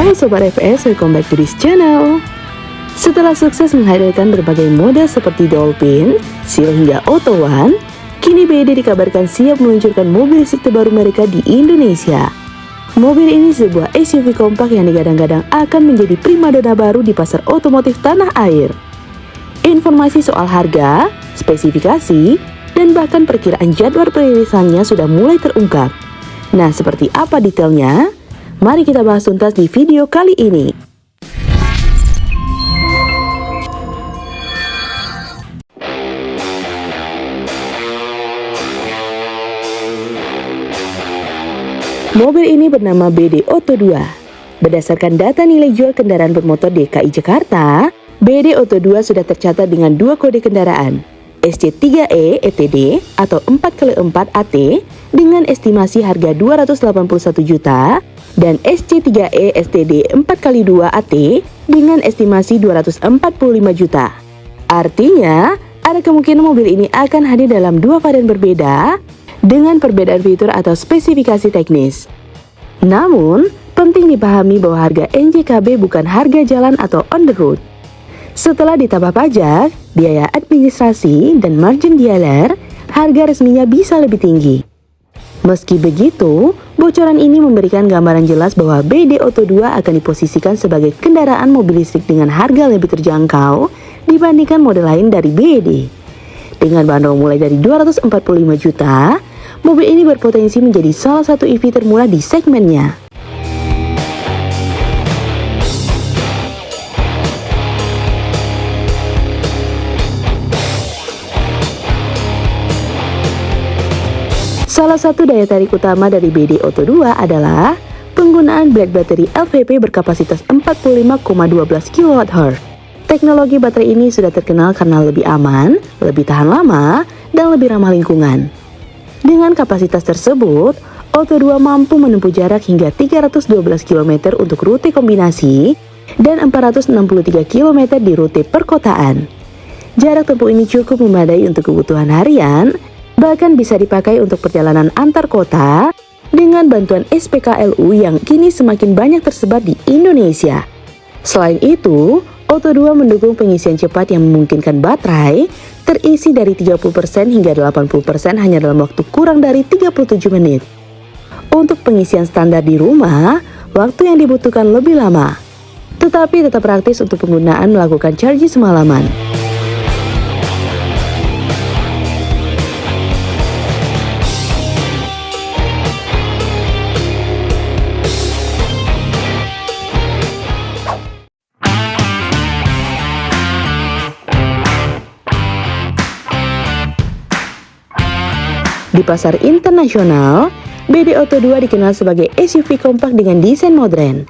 Halo Sobat FS, welcome back to this channel. Setelah sukses menghadirkan berbagai model seperti Dolphin, Seal hingga Auto One, kini BYD dikabarkan siap meluncurkan mobil listrik terbaru mereka di Indonesia. Mobil ini sebuah SUV kompak yang digadang-gadang akan menjadi primadona baru di pasar otomotif tanah air. Informasi soal harga, spesifikasi, dan bahkan perkiraan jadwal perilisannya sudah mulai terungkap. Nah, seperti apa detailnya? Mari kita bahas tuntas di video kali ini. Mobil ini bernama BYD Auto 2. Berdasarkan data nilai jual kendaraan bermotor DKI Jakarta, BYD Auto 2 sudah tercatat dengan dua kode kendaraan, SC3E ETD atau 4x4 AT dengan estimasi harga 281 juta dan SC3E STD 4x2 AT dengan estimasi 245 juta. Artinya, ada kemungkinan mobil ini akan hadir dalam dua varian berbeda dengan perbedaan fitur atau spesifikasi teknis. Namun, penting dipahami bahwa harga NJKB bukan harga jalan atau on the road. Setelah ditambah pajak, biaya administrasi, dan margin dealer, harga resminya bisa lebih tinggi. Meski begitu, bocoran ini memberikan gambaran jelas bahwa BYD Auto 2 akan diposisikan sebagai kendaraan mobil listrik dengan harga lebih terjangkau dibandingkan model lain dari BYD. Dengan bandrol mulai dari 245 juta, mobil ini berpotensi menjadi salah satu EV termurah di segmennya. Salah satu daya tarik utama dari BYD Auto 2 adalah penggunaan blade battery LFP berkapasitas 45,12 kWh. Teknologi baterai ini sudah terkenal karena lebih aman, lebih tahan lama, dan lebih ramah lingkungan. Dengan kapasitas tersebut, Auto 2 mampu menempuh jarak hingga 312 km untuk rute kombinasi dan 463 km di rute perkotaan. Jarak tempuh ini cukup memadai untuk kebutuhan harian, bahkan bisa dipakai untuk perjalanan antar kota dengan bantuan SPKLU yang kini semakin banyak tersebar di Indonesia. Selain itu, Auto 2 mendukung pengisian cepat yang memungkinkan baterai terisi dari 30% hingga 80% hanya dalam waktu kurang dari 37 menit. Untuk pengisian standar di rumah, waktu yang dibutuhkan lebih lama, tetapi tetap praktis untuk penggunaan melakukan charging semalaman. Di pasar internasional, BYD Auto 2 dikenal sebagai SUV kompak dengan desain modern.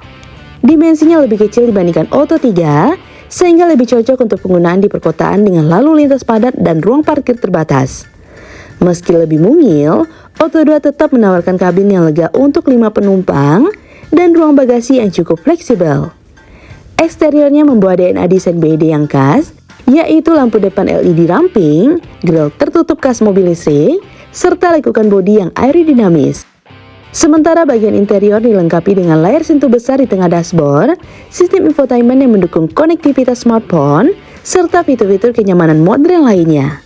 Dimensinya lebih kecil dibandingkan Auto 3, sehingga lebih cocok untuk penggunaan di perkotaan dengan lalu lintas padat dan ruang parkir terbatas. Meski lebih mungil, Auto 2 tetap menawarkan kabin yang lega untuk 5 penumpang dan ruang bagasi yang cukup fleksibel. Eksteriornya membawa DNA desain BYD yang khas, yaitu lampu depan LED ramping, grill tertutup khas mobil listrik, serta lekukan bodi yang aerodinamis. Sementara bagian interior dilengkapi dengan layar sentuh besar di tengah dashboard, sistem infotainment yang mendukung konektivitas smartphone, serta fitur-fitur kenyamanan modern lainnya.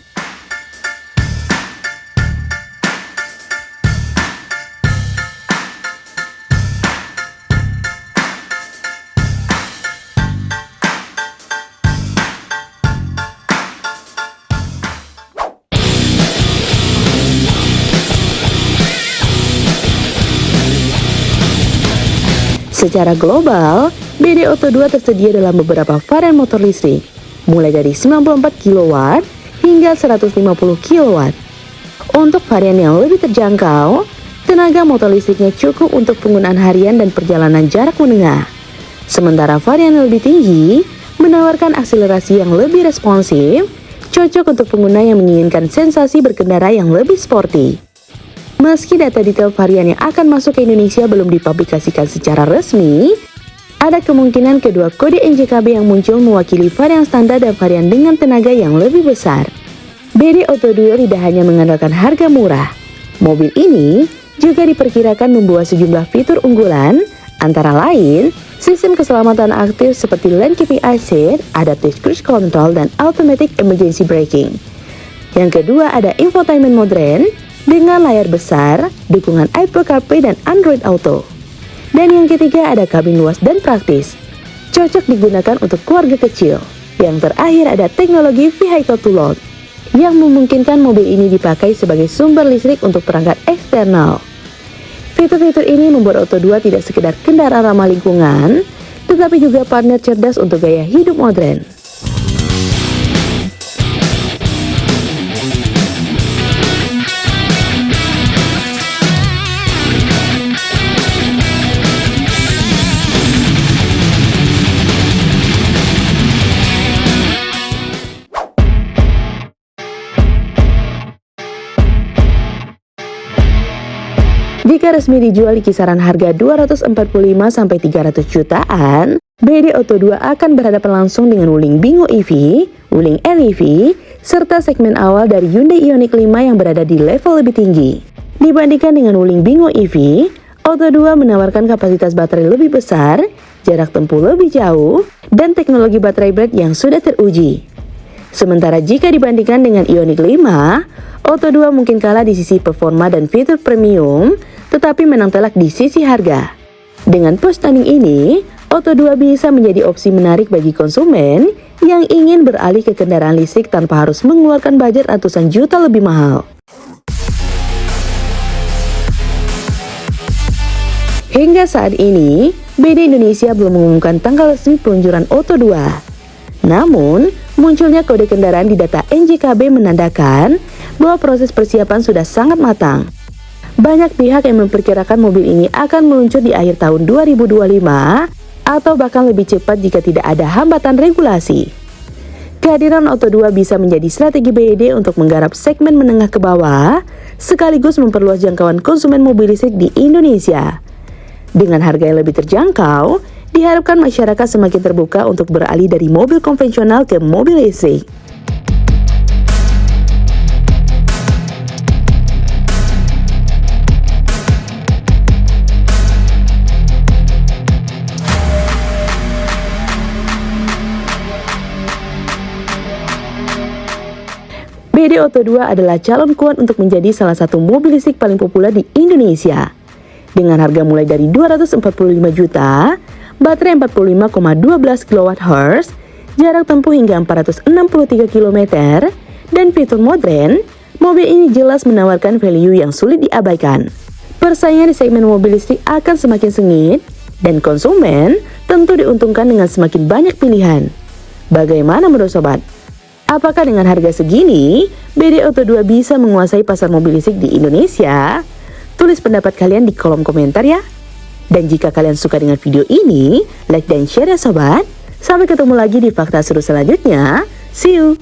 Secara global, BYD Auto 2 tersedia dalam beberapa varian motor listrik, mulai dari 94 kW hingga 150 kW. Untuk varian yang lebih terjangkau, tenaga motor listriknya cukup untuk penggunaan harian dan perjalanan jarak menengah. Sementara varian yang lebih tinggi menawarkan akselerasi yang lebih responsif, cocok untuk pengguna yang menginginkan sensasi berkendara yang lebih sporty. Meski data detail varian yang akan masuk ke Indonesia belum dipublikasikan secara resmi, ada kemungkinan kedua kode NJKB yang muncul mewakili varian standar dan varian dengan tenaga yang lebih besar. BYD Auto 2 tidak hanya mengandalkan harga murah. Mobil ini juga diperkirakan membawa sejumlah fitur unggulan, antara lain Sistem keselamatan aktif seperti lane keeping assist, adaptive cruise control, dan automatic emergency braking. Yang kedua ada infotainment modern dengan layar besar, dukungan Apple CarPlay dan Android Auto. Dan yang ketiga ada kabin luas dan praktis, cocok digunakan untuk keluarga kecil. Yang terakhir ada teknologi vehicle to load yang memungkinkan mobil ini dipakai sebagai sumber listrik untuk perangkat eksternal. Fitur-fitur ini membuat Otto 2 tidak sekedar kendaraan ramah lingkungan, tetapi juga partner cerdas untuk gaya hidup modern. Jika resmi dijual di kisaran harga 245-300 jutaan, BD Otto 2 akan berhadapan langsung dengan Wuling Bingo EV, Wuling LEV, serta segmen awal dari Hyundai Ioniq 5 yang berada di level lebih tinggi. Dibandingkan dengan Wuling Bingo EV, Otto 2 menawarkan kapasitas baterai lebih besar, jarak tempuh lebih jauh, dan teknologi baterai blade yang sudah teruji. Sementara jika dibandingkan dengan Ioniq 5, Otto 2 mungkin kalah di sisi performa dan fitur premium, tetapi menang telak di sisi harga. Dengan positioning ini, Otto 2 bisa menjadi opsi menarik bagi konsumen yang ingin beralih ke kendaraan listrik tanpa harus mengeluarkan budget ratusan juta lebih mahal. Hingga saat ini, BD Indonesia belum mengumumkan tanggal resmi peluncuran Otto 2. Namun, munculnya kode kendaraan di data NJKB menandakan bahwa proses persiapan sudah sangat matang. Banyak pihak yang memperkirakan mobil ini akan meluncur di akhir tahun 2025 atau bahkan lebih cepat jika tidak ada hambatan regulasi. Kehadiran Otto 2 bisa menjadi strategi BYD untuk menggarap segmen menengah ke bawah, sekaligus memperluas jangkauan konsumen mobil listrik di Indonesia. Dengan harga yang lebih terjangkau, diharapkan masyarakat semakin terbuka untuk beralih dari mobil konvensional ke mobil listrik. BD Otto 2 adalah calon kuat untuk menjadi salah satu mobil listrik paling populer di Indonesia. Dengan harga mulai dari 245 juta, baterai 45,12 kWh, jarak tempuh hingga 463 km, dan fitur modern, mobil ini jelas menawarkan value yang sulit diabaikan. Persaingan di segmen mobil listrik akan semakin sengit, dan konsumen tentu diuntungkan dengan semakin banyak pilihan. Bagaimana menurut sobat? Apakah dengan harga segini, BD Otto 2 bisa menguasai pasar mobil listrik di Indonesia? Tulis pendapat kalian di kolom komentar ya. Dan jika kalian suka dengan video ini, like dan share ya sobat. Sampai ketemu lagi di fakta seru selanjutnya. See you!